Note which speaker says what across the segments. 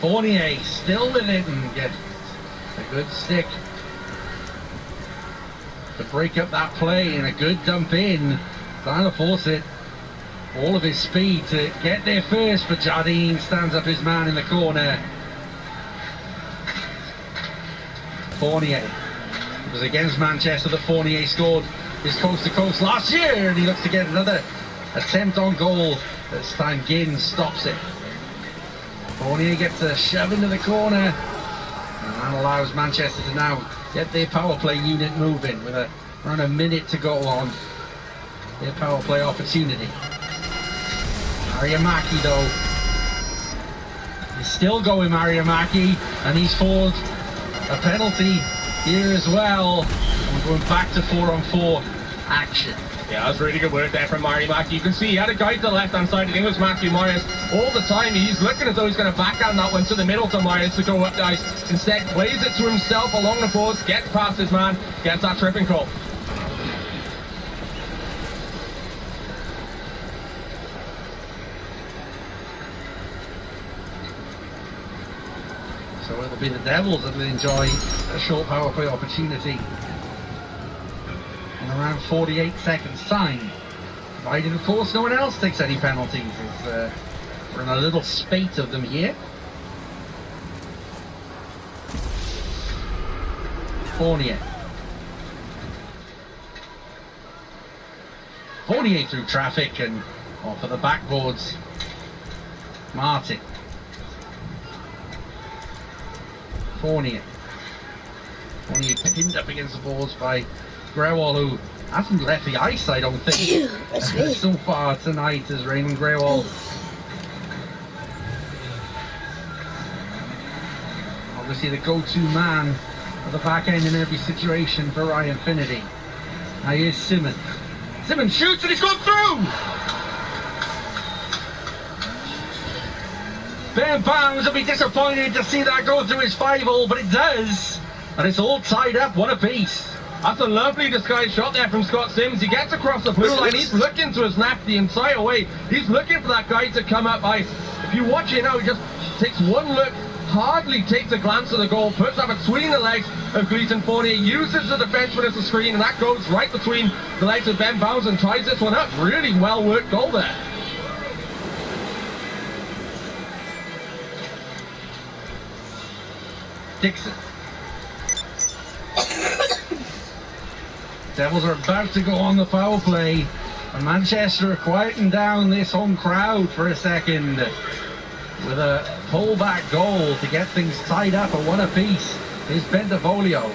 Speaker 1: Fournier still with it and gets a good stick to break up that play, and a good dump in. Trying to force it. All of his speed to get there first, but Jardine stands up his man in the corner. Fournier. It was against Manchester that Fournier scored his coast-to-coast last year, and he looks to get another attempt on goal. This time Gins stops it. Fournier gets a shove into the corner, and that allows Manchester to now get their power play unit moving with around a minute to go on their power play opportunity. Ariamaki though, he's still going, Ariamaki, and he's forced a penalty here as well. We're going back to 4-on-4 action.
Speaker 2: Yeah, that's really good work there from Ariamaki. You can see he had a guy to the left-hand side. I think it was Matthew Myers. All the time he's looking as though he's going to backhand that one to the middle to Myers to go up the ice. Instead, plays it to himself along the boards, gets past his man, gets that tripping call.
Speaker 1: So it'll be the Devils that will enjoy a short power play opportunity in around 48 seconds time, provided of course no one else takes any penalties, as we're in a little spate of them here. Fournier through traffic and off of the backboards. Martin. Fournier pinned up against the boards by Grewal, who hasn't left the ice, I don't think, so far tonight, as Raymond Grewal. Obviously the go-to man at the back end in every situation for Ryan Finnerty. Now here's Simmons. Simmons shoots and he's gone through! Ben Barnes will be disappointed to see that go through his 5-hole, but it does, and it's all tied up, one apiece.
Speaker 2: That's a lovely disguised shot there from Scott Sims. He gets across the blue line. He's looking to his left the entire way. He's looking for that guy to come up ice. If you watch it now, he just takes one look, hardly takes a glance at the goal, puts that between the legs of Gleason Fournier, uses the defenseman as a screen, and that goes right between the legs of Ben Bowes and ties this one up. Really well worked goal there.
Speaker 1: Dixon. Devils are about to go on the foul play, and Manchester are quieting down this home crowd for a second with a pullback goal to get things tied up at one apiece. Is Bentivolio.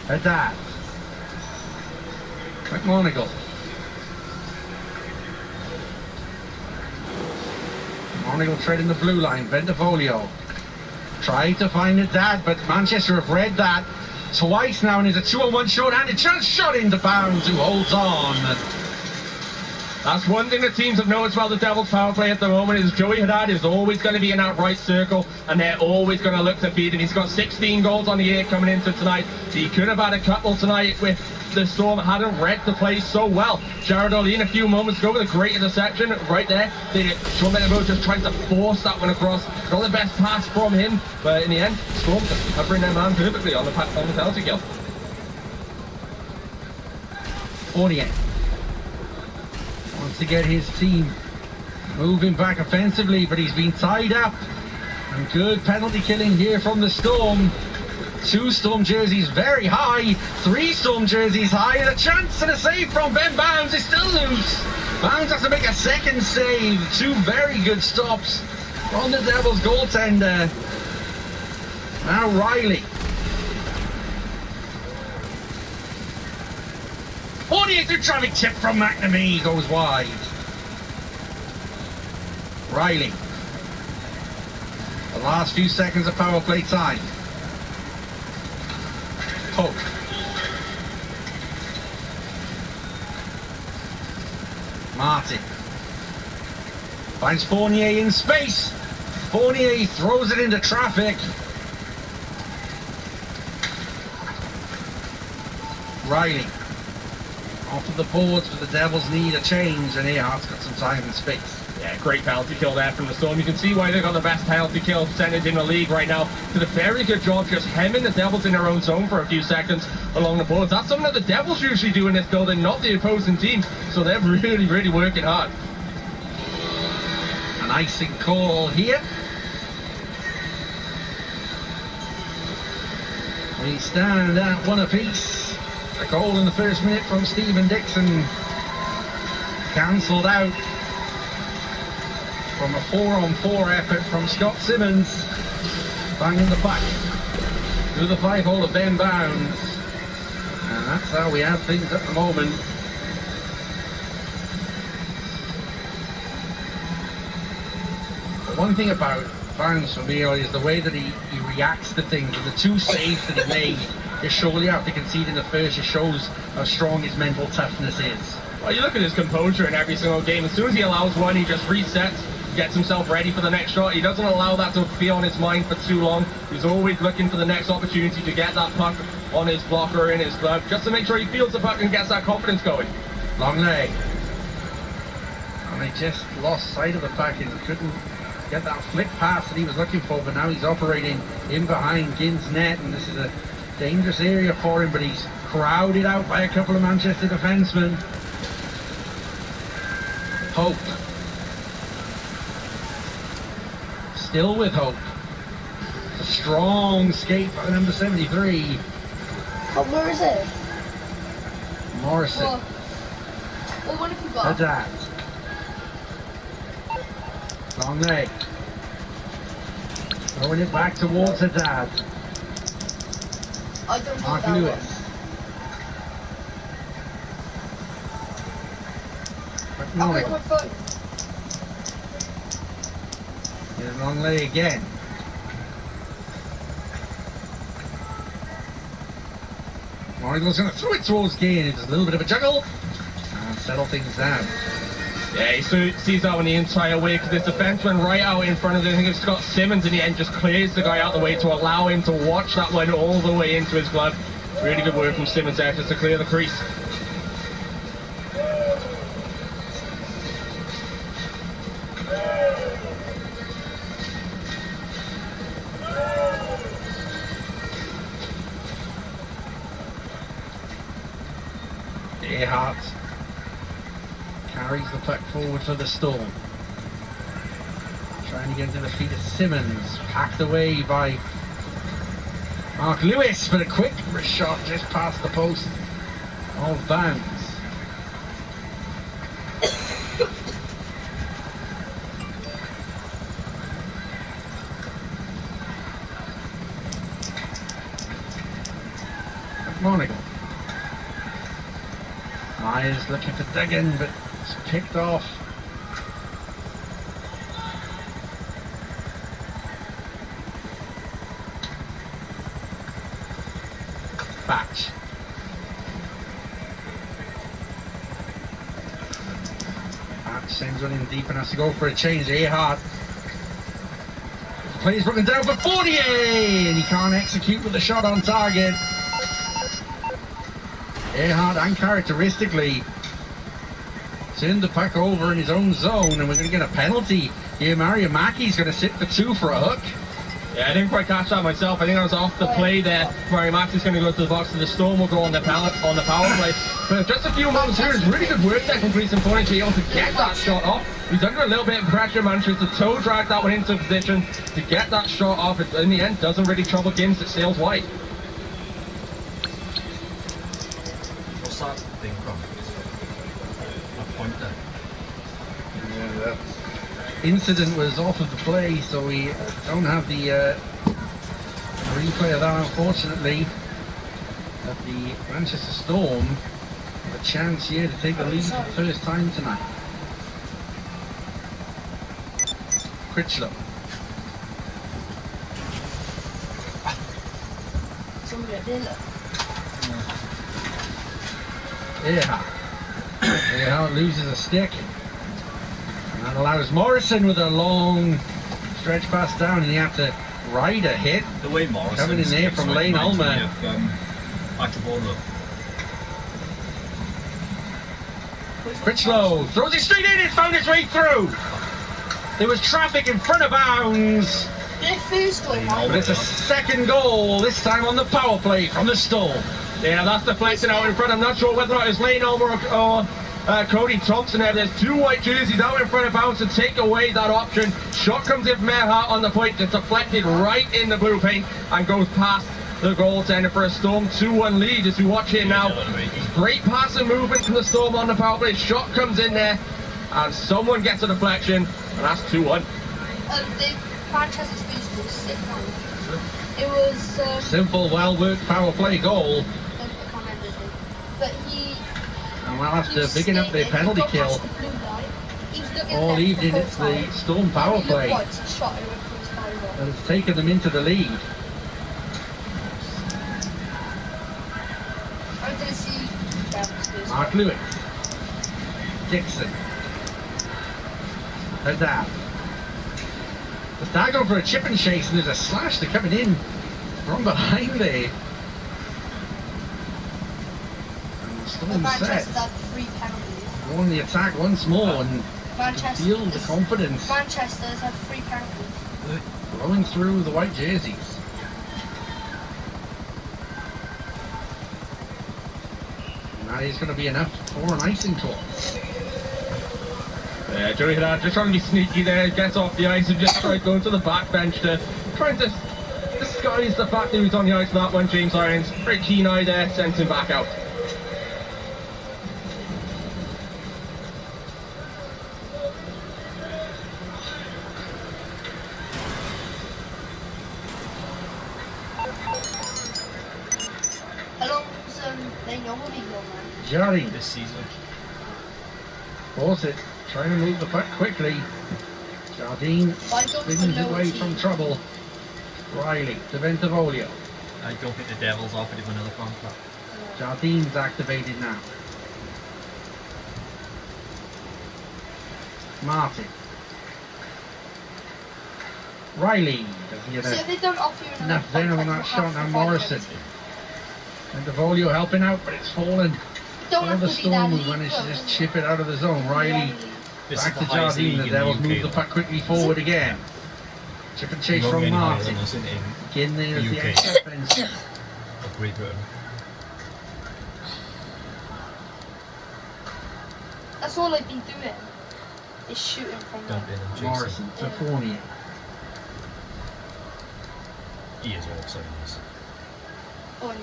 Speaker 1: Haddad. McMonagle. McMonagle treading the blue line. Bentivolio tried to find Haddad, but Manchester have read that twice now, and it's a 2-on-1 short-handed chance shot into Bounds, who holds on.
Speaker 2: That's one thing the teams have noticed about the Devils power play at the moment, is Joey Haddad is always going to be in that right circle, and they're always going to look to feed him. He's got 16 goals on the year coming into tonight. He could have had a couple tonight with the Storm hadn't read the play so well. Jared Olin a few moments ago with a great interception right there. Sean Bentivolio just tried to force that one across. Not the best pass from him, but in the end, Storm just covering their man perfectly on the penalty kill.
Speaker 1: Fournier wants to get his team moving back offensively, but he's been tied up. And good penalty killing here from the Storm. 2 Storm jerseys very high, 3 Storm jerseys high, and a chance and a save from Ben Bounds. Is still loose. Bounds has to make a second save. 2 very good stops from the Devils goaltender. Now Riley. Fournier through traffic, tip from McNamee, goes wide. Riley. The last few seconds of power play time. Pope. Martin. Finds Fournier in space. Fournier throws it into traffic. Riley. Off of the boards, but the Devils need a change, and Earhart's got some time and space.
Speaker 2: Yeah, great penalty kill there from the Storm. You can see why they've got the best penalty kill percentage in the league right now. Did a very good job just hemming the Devils in their own zone for a few seconds along the boards. That's something that the Devils usually do in this building, not the opposing team. So they're really, really working hard.
Speaker 1: An icing call here. We stand at one apiece. A goal in the first minute from Stephen Dixon. Cancelled out from a 4-on-4 effort from Scott Simmons. Banging the puck through the 5-hole of Ben Bounds. And that's how we have things at the moment. One thing about Bounds for me is the way that he reacts to things, and the 2 saves that he made is surely after conceding the first, it shows how strong his mental toughness is.
Speaker 2: Well, you look at his composure in every single game. As soon as he allows one, he just resets, gets himself ready for the next shot. He doesn't allow that to be on his mind for too long. He's always looking for the next opportunity to get that puck on his blocker or in his glove, just to make sure he feels the puck and gets that confidence going.
Speaker 1: Long leg. And he just lost sight of the puck and couldn't get that flick pass that he was looking for, but now he's operating in behind Ginn's net, and this is a dangerous area for him, but he's crowded out by a couple of Manchester defensemen. Hope. Still with Hope. A strong skate by number 73.
Speaker 3: Where is it?
Speaker 1: Morrison.
Speaker 3: Well, what have you got?
Speaker 1: Haddad. Long leg. Throwing it back towards Haddad.
Speaker 3: I don't
Speaker 1: Mark
Speaker 3: know that
Speaker 1: Lewis.
Speaker 3: one. My phone.
Speaker 1: Here's long leg again. Morrigan's going to throw it towards Ginn. It's a little bit of a juggle and settle things down.
Speaker 2: Yeah, he sees that one the entire way because this defenseman right out in front of him, I think it's Scott Simmons, in the end just clears the guy out the way to allow him to watch that one all the way into his glove. Really good work from Simmons there just to clear the crease.
Speaker 1: Earhart carries the puck forward for the Storm. Trying to get into the feet of Simmons. Packed away by Mark Lewis, but a quick shot just past the post of Bounds. Monagle. Myers looking for Duggan, but it's picked off. Batch. Batch sends one in deep and has to go for a change. Earhart. The play is broken down for Fournier, and he can't execute with the shot on target. Earhart uncharacteristically turned the puck over in his own zone, and we're going to get a penalty here. Mario Mackey's going to sit for 2 for a hook.
Speaker 2: Yeah, I didn't quite catch that myself. I think I was off the play there. Mario Mackey's going to go to the box, and the Storm will go on the power play. But just a few moments here, it's really good work there from Gleason Fournier to be able to get that shot off. He's under a little bit of pressure, Manchester. Toe dragged that one into position to get that shot off. It, in the end, doesn't really trouble Gibbs. It sails wide.
Speaker 4: What's that thing from? A pointer.
Speaker 1: Yeah, that incident was off of the play, so we don't have the replay of that, unfortunately. But the Manchester Storm have a chance here to take the lead for the first time tonight. Critchlow.
Speaker 3: Somebody did it.
Speaker 1: Earhart loses a stick. And that allows Morrison with a long stretch pass down, and you have to ride a hit.
Speaker 4: The way Morrison
Speaker 1: coming in there from Lane Ulmer. Critchlow throws it straight in, it's found its way through. There was traffic in front of Bounds.
Speaker 3: Their first goal,
Speaker 1: But it's a second goal, this time on the power play from the Storm.
Speaker 2: Yeah, that's deflected out in front. I'm not sure whether or not it's Lane Ulmer or Cody Thompson there. There's two white jerseys out in front of Bounds to take away that option. Shot comes in from Earhart on the point. It's deflected right in the blue paint and goes past the goaltender for a Storm 2-1 lead as we watch here now. Great passing movement from the Storm on the power play. Shot comes in there and someone gets a deflection and that's 2-1.
Speaker 3: Manchester's first was sick, man. It was
Speaker 1: simple, well-worked power play goal.
Speaker 3: I can't remember his name. But he.
Speaker 1: And we'll have to picking up the penalty kill. All evening, it's the Storm power play that has taken them into the lead.
Speaker 3: I didn't see
Speaker 1: Mark Lewis, Dixon, Haddad. They're going for a chip and chase, and there's a slash. They're coming in from behind there. And the Storm set. Won the attack once more, and feel the confidence
Speaker 3: Manchester's had 3 penalties.
Speaker 1: flowing through the white jerseys. And that is going to be enough for an icing call.
Speaker 2: Yeah, Joey Haddad just trying to be sneaky there, gets off the ice and just tried going to the back bench to trying to disguise the fact that he was on the ice for that one. James Irons, very keen eye there, sends him back out.
Speaker 3: How long was they normally go, man?
Speaker 1: Jarry
Speaker 4: This season.
Speaker 1: force it, trying to move the puck quickly. Jardine spins away from trouble. Riley to Ventivolio.
Speaker 4: I don't think the Devils offered him another contract.
Speaker 1: Jardine's activated now. Martin. Riley doesn't get
Speaker 3: So if they don't offer you another
Speaker 1: enough venom on that shot. Now Morrison. Ventivolio helping out, but it's fallen.
Speaker 3: Don't
Speaker 1: All
Speaker 3: have
Speaker 1: the
Speaker 3: to be that
Speaker 1: Storm will
Speaker 3: league,
Speaker 1: manage to
Speaker 3: though,
Speaker 1: just
Speaker 3: doesn't
Speaker 1: chip it out of the zone. Riley
Speaker 4: This
Speaker 1: back
Speaker 4: is
Speaker 1: to
Speaker 4: the highest
Speaker 1: Jardine.
Speaker 4: league
Speaker 1: The
Speaker 4: in
Speaker 1: Devils
Speaker 4: the
Speaker 1: move the
Speaker 4: UK.
Speaker 1: puck quickly forward again. Chip and chase
Speaker 4: Not
Speaker 1: from
Speaker 4: many higher
Speaker 1: Martin.
Speaker 4: than us in
Speaker 1: Again, there's the
Speaker 4: UK.
Speaker 1: extra offense.
Speaker 4: of Great Britain.
Speaker 3: That's all they've been doing. Is shooting from there.
Speaker 4: Dumping and chasing.
Speaker 1: Morrison to Fournier.
Speaker 4: He is also in this.
Speaker 3: Oh no.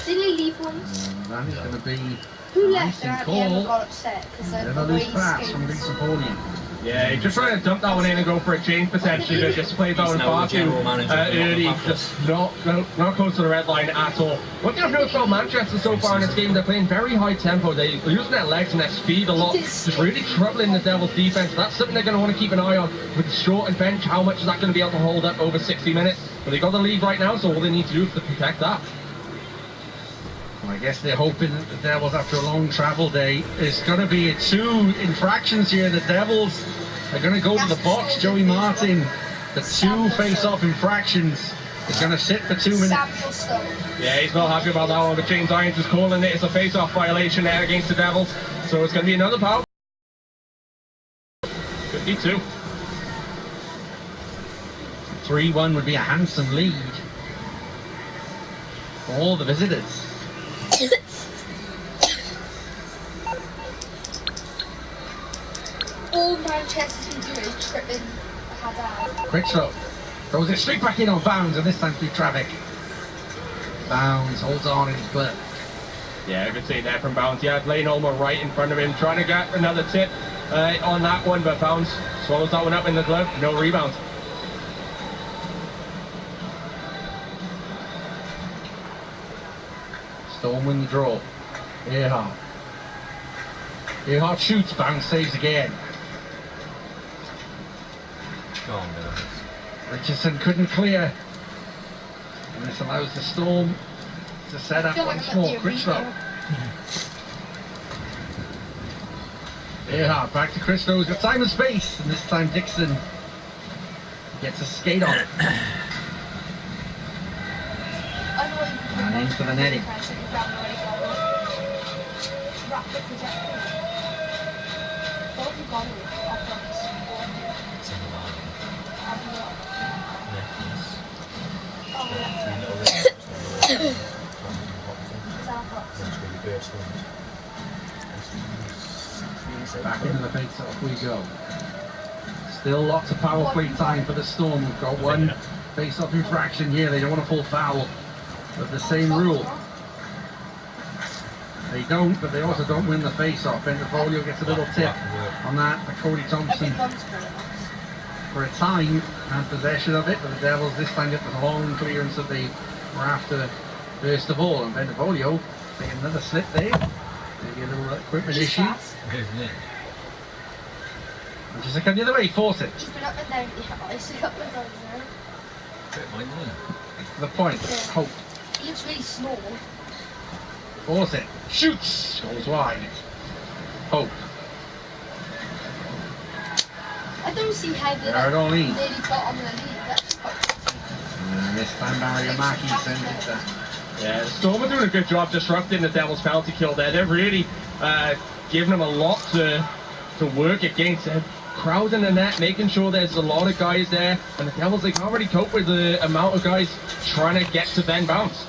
Speaker 3: Didn't he leave once?
Speaker 1: That is going to be
Speaker 3: Who
Speaker 1: a
Speaker 3: left there
Speaker 1: icing
Speaker 3: at the end and
Speaker 1: call.
Speaker 3: got upset? Because
Speaker 1: Then
Speaker 3: the
Speaker 1: a
Speaker 3: way
Speaker 1: loose
Speaker 3: he
Speaker 1: pass from
Speaker 3: skates.
Speaker 1: Gleason Fournier.
Speaker 2: Yeah, he's just trying to dump that one in and go for a change potentially, but just played that
Speaker 4: He's
Speaker 2: one
Speaker 4: now
Speaker 2: far
Speaker 4: the
Speaker 2: too
Speaker 4: general manager of the
Speaker 2: early,
Speaker 4: Nottingham
Speaker 2: just not close to the red line at all. What I've noticed about Manchester so far in this game, they're playing very high tempo. They're using their legs and their speed a lot, just really troubling the Devils defense. That's something they're going to want to keep an eye on with the short and bench. How much is that going to be able to hold up over 60 minutes? But they got the lead right now, so all they need to do is to protect that.
Speaker 1: Well, I guess they're hoping that the Devils, after a long travel day, there's going to be 2 infractions here. The Devils are going to go to the box. Joey Martin, the 2 face-off infractions, is going to sit for 2 minutes.
Speaker 3: Samuel Stone.
Speaker 2: Yeah, he's not happy about that one, but James Irons is calling it. It's a face-off violation there against the Devils, so it's going to be another power. 52.
Speaker 1: 3-1 would be a handsome lead for all the visitors.
Speaker 3: All Manchester's been doing is tripping Haddad.
Speaker 1: Critchlow throws it straight back in on Bounds, and this time through traffic. Bounds holds on in his glove.
Speaker 2: Yeah, good save there from Bounds. He had Lane Ulmer right in front of him, trying to get another tip on that one, but Bounds swallows that one up in the glove. No rebound.
Speaker 1: Storm win the draw. Earhart. Earhart shoots, Bounds saves again.
Speaker 4: Go on, Devils.
Speaker 1: Richardson couldn't clear. And this allows the Storm to set up once more. Critchlow. Earhart back to Critchlow. He's got time and space. And this time Dixon gets a skate on. And into the netting.
Speaker 4: It's in the line. Necklace.
Speaker 3: Oh, yeah.
Speaker 4: Three little rings. Then reverse ones.
Speaker 1: Back into the face-off we go. Still lots of power play time for the Storm. We've got one face-off infraction here. They don't want to fall foul of the same rule. They don't, but they also don't win the face-off. Benvolio gets a little tip on that for Cody Thompson. For a time, had possession of it, but the Devils this time get the long clearance that they were after first of all. And Benvolio taking another slip there. Maybe a little equipment issue. And just come the other way, force it.
Speaker 3: Just been up and down, yeah, I see up and down there.
Speaker 1: The point, Hope.
Speaker 3: He looks really small.
Speaker 1: Force it. Shoots. Goes wide. Hope.
Speaker 3: I don't see how they
Speaker 1: There it all leads.
Speaker 3: nearly got on the lead. That's quite
Speaker 1: And this time Mario Maki sends it to...
Speaker 2: Yeah, the Storm are doing a good job disrupting the Devils' penalty kill there. They're really giving them a lot to work against. They're crowding the net, making sure there's a lot of guys there. And the Devils, they can't really cope with the amount of guys trying to get to Ben Bounce.